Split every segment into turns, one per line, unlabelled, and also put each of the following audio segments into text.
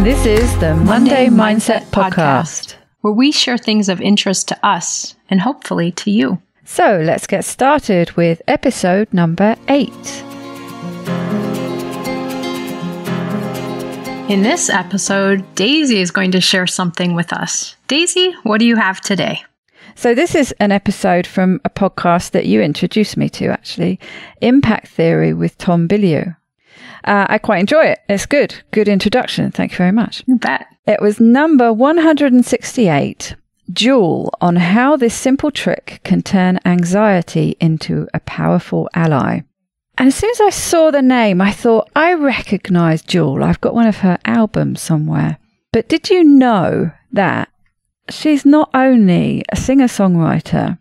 And this is the Monday Mindset Podcast,
where we share things of interest to us and hopefully to you.
So let's get started with episode number 8.
In this episode, Daisy is going to share something with us. Daisy, what do you have today?
So this is an episode from a podcast that you introduced me to, actually, Impact Theory with Bilyeu. I quite enjoy it. It's good. Good introduction. Thank you very much.
You bet.
It was number 168, Jewel, on how this simple trick can turn anxiety into a powerful ally. And as soon as I saw the name, I thought, I recognise Jewel. I've got one of her albums somewhere. But did you know that she's not only a singer-songwriter,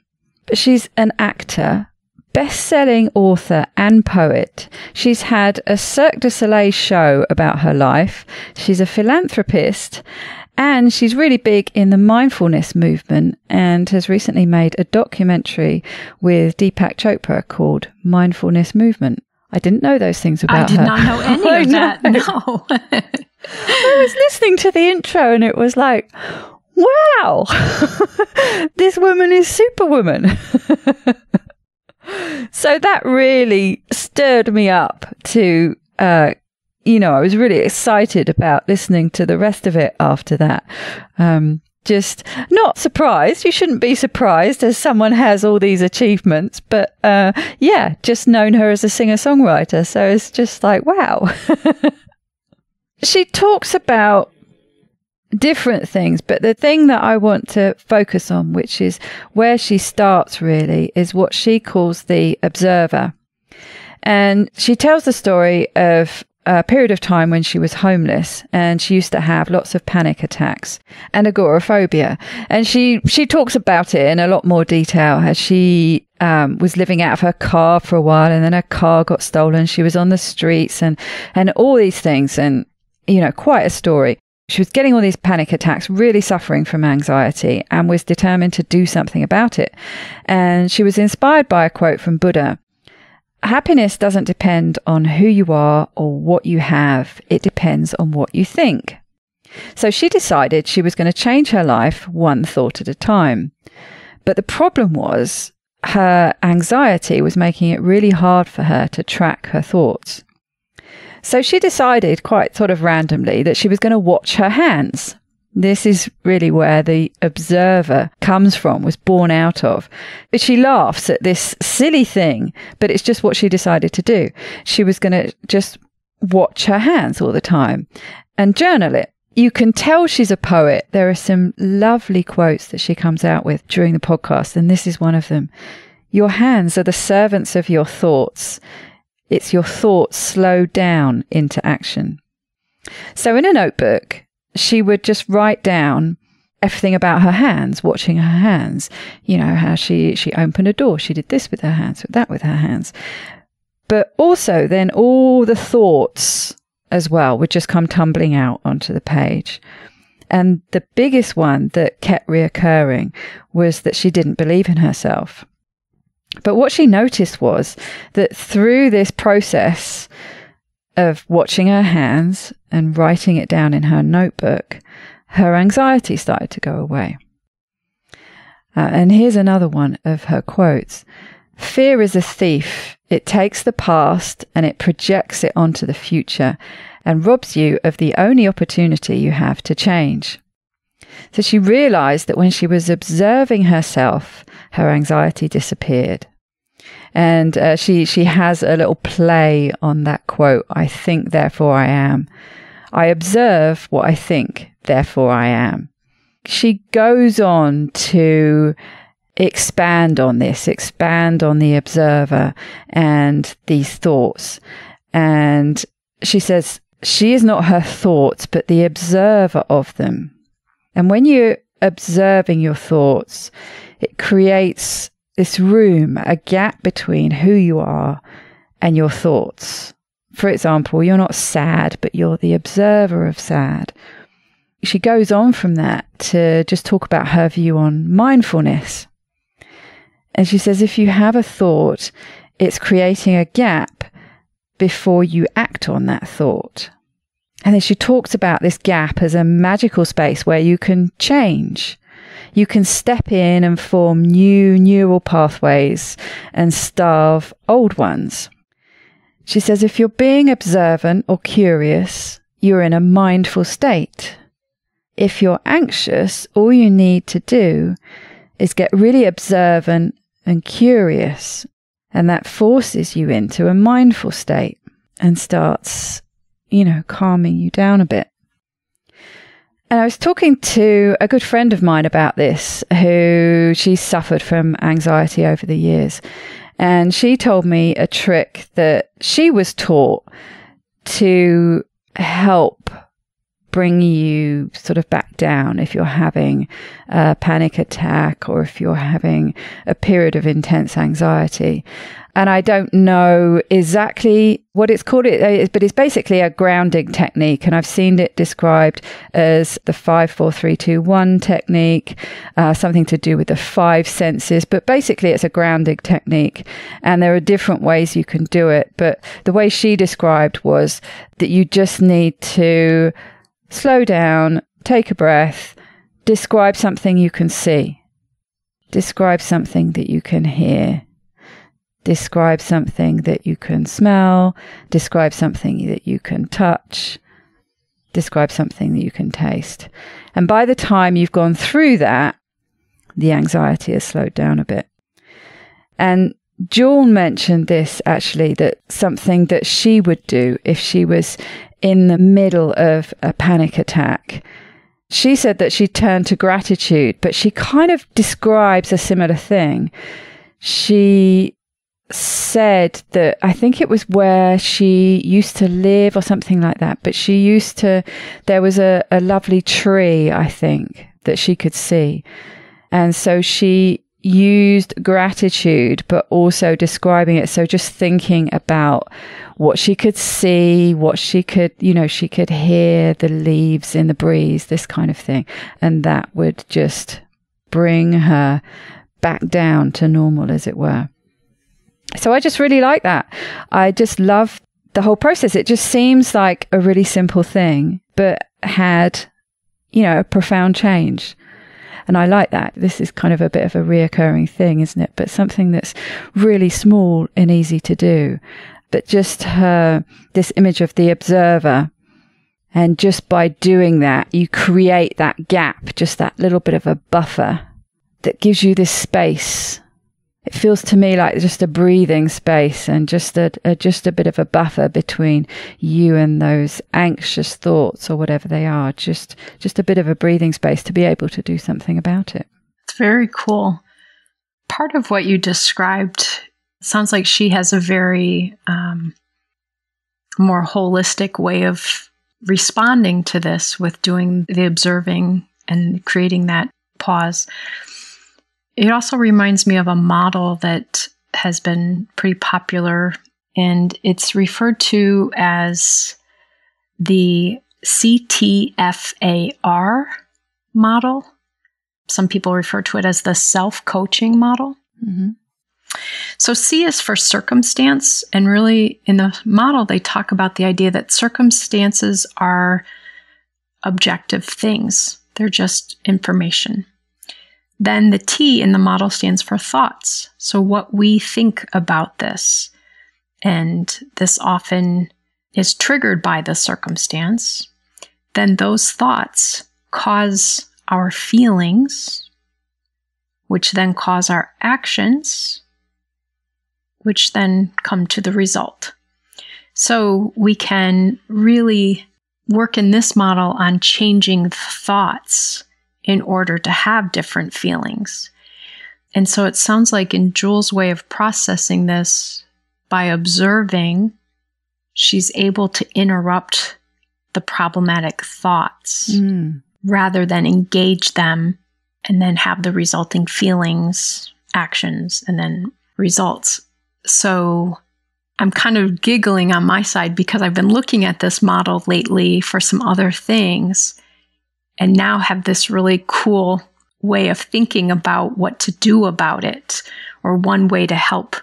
but she's an actor, best-selling author and poet. She's had a Cirque du Soleil show about her life. She's a philanthropist, and she's really big in the mindfulness movement and has recently made a documentary with Deepak Chopra called Mindfulness Movement. I didn't know those things about her.
I did not know any of that. No.
I was listening to the intro and it was like, wow, this woman is Superwoman. So that really stirred me up to, I was really excited about listening to the rest of it after that. Just not surprised. You shouldn't be surprised as someone has all these achievements. But just known her as a singer-songwriter. So it's just like, wow. She talks about different things, but the thing that I want to focus on, which is where she starts really, is what she calls the observer. And she tells the story of a period of time when she was homeless and she used to have lots of panic attacks and agoraphobia. And she talks about it in a lot more detail as she was living out of her car for a while, and then her car got stolen. She was on the streets and all these things, and, quite a story. She was getting all these panic attacks, really suffering from anxiety, and was determined to do something about it. And she was inspired by a quote from Buddha. Happiness doesn't depend on who you are or what you have. It depends on what you think. So she decided she was going to change her life one thought at a time. But the problem was her anxiety was making it really hard for her to track her thoughts. So she decided quite sort of randomly that she was going to watch her hands. This is really where the observer comes from, was born out of. But she laughs at this silly thing, but it's just what she decided to do. She was going to just watch her hands all the time and journal it. You can tell she's a poet. There are some lovely quotes that she comes out with during the podcast, and this is one of them. Your hands are the servants of your thoughts. It's your thoughts slowed down into action. So in a notebook, she would just write down everything about her hands, watching her hands. How she opened a door. She did this with her hands, that with her hands. But also then all the thoughts as well would just come tumbling out onto the page. And the biggest one that kept reoccurring was that she didn't believe in herself. But what she noticed was that through this process of watching her hands and writing it down in her notebook, her anxiety started to go away. And here's another one of her quotes. Fear is a thief. It takes the past and it projects it onto the future and robs you of the only opportunity you have to change. So she realized that when she was observing herself, her anxiety disappeared. And she has a little play on that quote. I think, therefore I am. I observe what I think, therefore I am. She goes on to expand on this, expand on the observer and these thoughts. And she says she is not her thoughts, but the observer of them. And when you're observing your thoughts, it creates this room, a gap between who you are and your thoughts. For example, you're not sad, but you're the observer of sad. She goes on from that to just talk about her view on mindfulness. And she says, if you have a thought, it's creating a gap before you act on that thought. And then she talks about this gap as a magical space where you can change. You can step in and form new neural pathways and starve old ones. She says if you're being observant or curious, you're in a mindful state. If you're anxious, all you need to do is get really observant and curious, and that forces you into a mindful state and starts, calming you down a bit. And I was talking to a good friend of mine about this, who she suffered from anxiety over the years. And she told me a trick that she was taught to help bring you sort of back down if you're having a panic attack or if you're having a period of intense anxiety. And I don't know exactly what it's called, but it's basically a grounding technique. And I've seen it described as the 5-4-3-2-1 technique, something to do with the 5 senses. But basically, it's a grounding technique. And there are different ways you can do it. But the way she described was that you just need to slow down, take a breath, describe something you can see, describe something that you can hear. Describe something that you can smell, describe something that you can touch, describe something that you can taste. And by the time you've gone through that, the anxiety has slowed down a bit. And Jewel mentioned this actually, that something that she would do if she was in the middle of a panic attack. She said that she turned to gratitude, but she kind of describes a similar thing. She said that, I think it was where she used to live or something like that, but there was a lovely tree, I think, that she could see. And so she used gratitude, but also describing it. So just thinking about what she could see, what she could, she could hear the leaves in the breeze, this kind of thing. And that would just bring her back down to normal, as it were. So I just really like that. I just love the whole process. It just seems like a really simple thing, but had, a profound change. And I like that. This is kind of a bit of a reoccurring thing, isn't it? But something that's really small and easy to do. But just this image of the observer. And just by doing that, you create that gap, just that little bit of a buffer that gives you this space. It feels to me like just a breathing space and just a bit of a buffer between you and those anxious thoughts or whatever they are. Just a bit of a breathing space to be able to do something about it.
It's very cool. Part of what you described sounds like she has a very more holistic way of responding to this with doing the observing and creating that pause. It also reminds me of a model that has been pretty popular, and it's referred to as the CTFAR model. Some people refer to it as the self-coaching model. Mm-hmm. So C is for circumstance, and really in the model they talk about the idea that circumstances are objective things. They're just information. Then the T in the model stands for thoughts. So what we think about this. And this often is triggered by the circumstance. Then those thoughts cause our feelings, which then cause our actions, which then come to the result. So we can really work in this model on changing thoughts in order to have different feelings. And so it sounds like in Jewel's way of processing this, by observing, she's able to interrupt the problematic thoughts rather than engage them and then have the resulting feelings, actions, and then results. So I'm kind of giggling on my side because I've been looking at this model lately for some other things, and now have this really cool way of thinking about what to do about it, or one way to help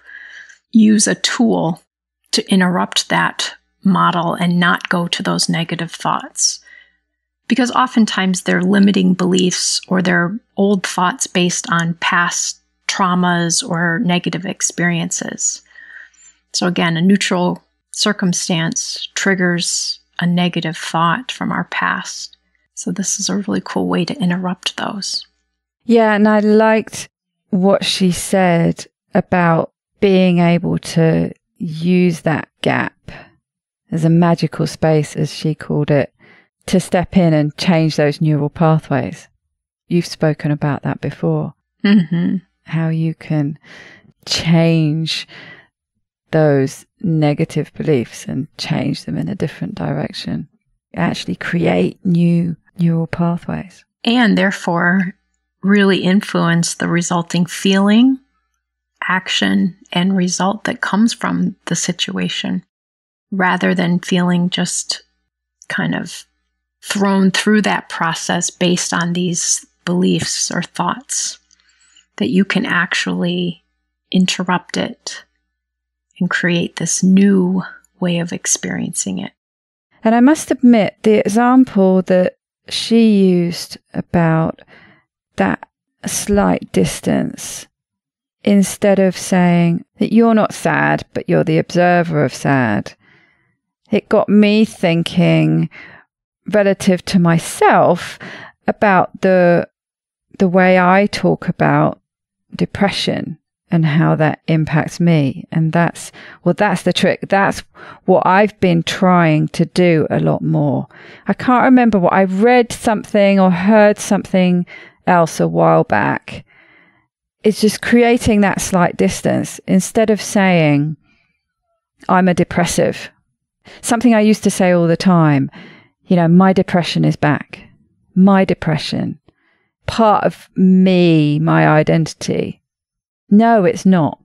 use a tool to interrupt that model and not go to those negative thoughts. Because oftentimes they're limiting beliefs or they're old thoughts based on past traumas or negative experiences. So again, a neutral circumstance triggers a negative thought from our past. So this is a really cool way to interrupt those.
Yeah, and I liked what she said about being able to use that gap as a magical space, as she called it, to step in and change those neural pathways. You've spoken about that before.
Mm-hmm.
How you can change those negative beliefs and change them in a different direction. Actually create new neural pathways.
And therefore really influence the resulting feeling, action, and result that comes from the situation, rather than feeling just kind of thrown through that process based on these beliefs or thoughts, that you can actually interrupt it and create this new way of experiencing it.
And I must admit, the example that she used about that slight distance, instead of saying that you're not sad, but you're the observer of sad, it got me thinking relative to myself about the way I talk about depression and how that impacts me. And that's the trick. That's what I've been trying to do a lot more. I can't remember what I read something or heard something else a while back. It's just creating that slight distance instead of saying, I'm a depressive. Something I used to say all the time, my depression is back. My depression. Part of me, my identity. No, it's not.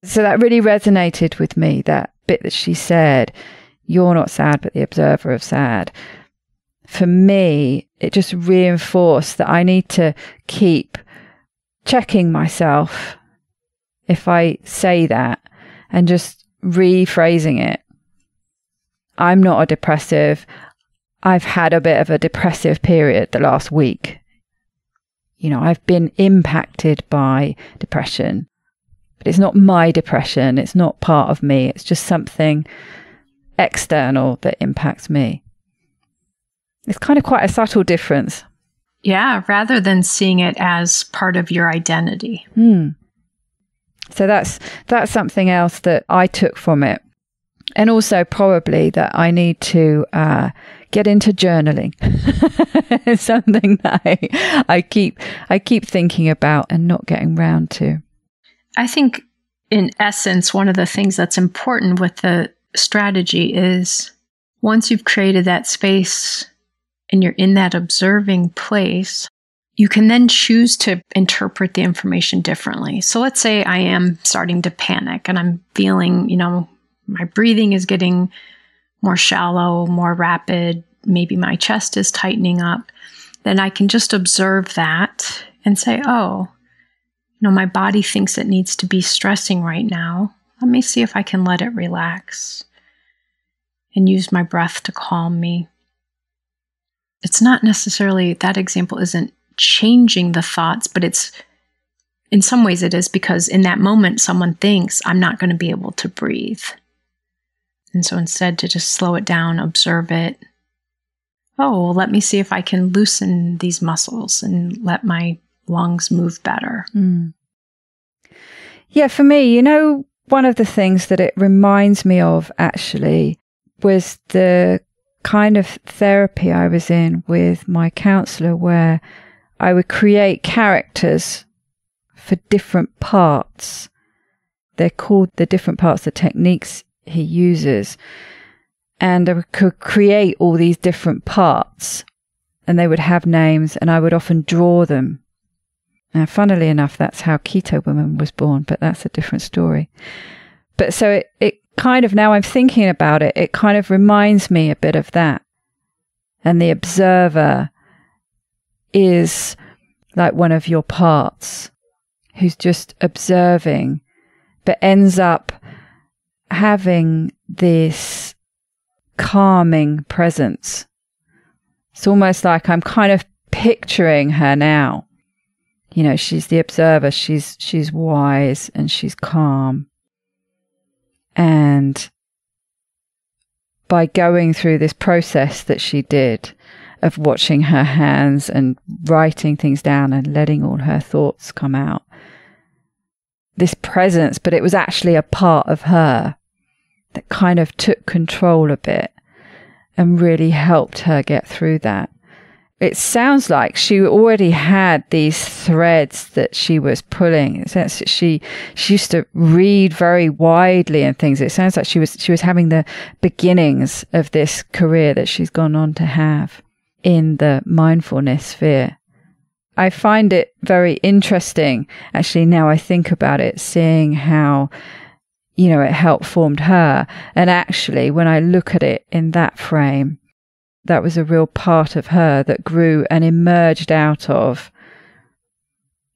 So that really resonated with me, that bit that she said, you're not sad, but the observer of sad. For me, it just reinforced that I need to keep checking myself if I say that and just rephrasing it. I'm not a depressive. I've had a bit of a depressive period the last week. I've been impacted by depression, but it's not my depression. It's not part of me. It's just something external that impacts me. It's kind of quite a subtle difference.
Yeah, rather than seeing it as part of your identity.
So that's something else that I took from it. And also probably that I need to get into journaling. It's something that I keep thinking about and not getting round to.
I think in essence, one of the things that's important with the strategy is once you've created that space and you're in that observing place, you can then choose to interpret the information differently. So let's say I am starting to panic and I'm feeling, my breathing is getting more shallow, more rapid. Maybe my chest is tightening up. Then I can just observe that and say, my body thinks it needs to be stressing right now. Let me see if I can let it relax and use my breath to calm me. It's not necessarily, that example isn't changing the thoughts, but it's, in some ways it is, because in that moment someone thinks I'm not going to be able to breathe. And so instead to just slow it down, observe it. Let me see if I can loosen these muscles and let my lungs move better.
Yeah, for me, one of the things that it reminds me of actually was the kind of therapy I was in with my counsellor, where I would create characters for different parts. They're called the different parts, the techniques he uses. And I could create all these different parts and they would have names and I would often draw them. Now, funnily enough, that's how Keto Woman was born, but that's a different story. But so it kind of, now I'm thinking about it, it kind of reminds me a bit of that. And the observer is like one of your parts who's just observing, but ends up having this calming presence. It's almost like I'm kind of picturing her now. You know, she's the observer, she's wise and she's calm. And by going through this process that she did of watching her hands and writing things down and letting all her thoughts come out, this presence, but it was actually a part of her that kind of took control a bit and really helped her get through that. It sounds like she already had these threads that she was pulling. In the sense that she used to read very widely and things. It sounds like she was having the beginnings of this career that she's gone on to have in the mindfulness sphere. I find it very interesting, actually, now I think about it, seeing how, you know, it helped formed her. And actually, when I look at it in that frame, that was a real part of her that grew and emerged out of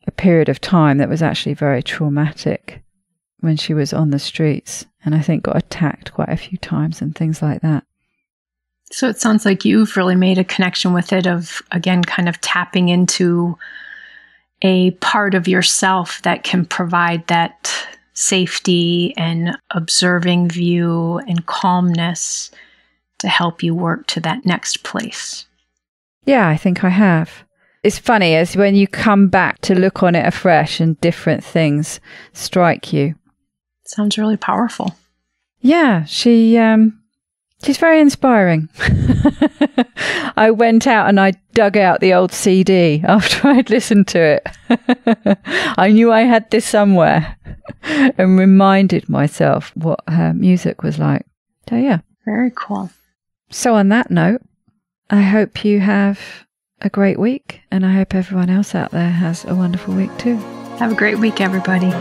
a period of time that was actually very traumatic when she was on the streets, and I think got attacked quite a few times and things like that.
So it sounds like you've really made a connection with it of, again, kind of tapping into a part of yourself that can provide that safety and observing view and calmness to help you work to that next place.
Yeah, I think I have. It's funny as when you come back to look on it afresh and different things strike you.
Sounds really powerful.
Yeah, she's very inspiring. I went out and I dug out the old CD after I'd listened to it. I knew I had this somewhere and reminded myself what her music was like. So yeah.
Very cool.
So on that note, I hope you have a great week, and I hope everyone else out there has a wonderful week too.
Have a great week, everybody.